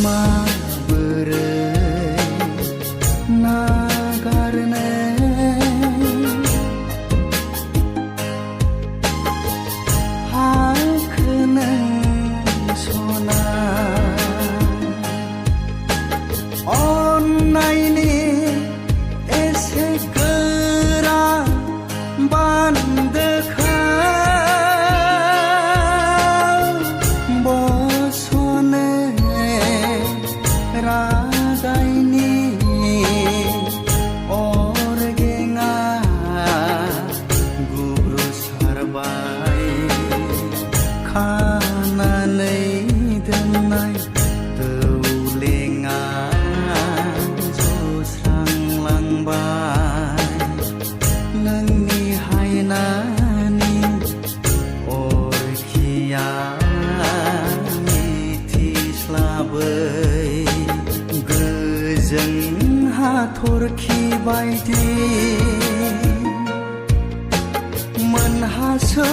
माबोरै नागारनो हाखो नों सना अन्नायनि एसे गोरा बान्दोखौ बसनो रागायनि अरगेङा गुब्रुसारबाय खानानै दोननाय तौलेङा जस्रांलांबाय नोंनि हायनानि अरखिया मिथिस्लाबै गोजों हाथरखि बायदि मोनहासौ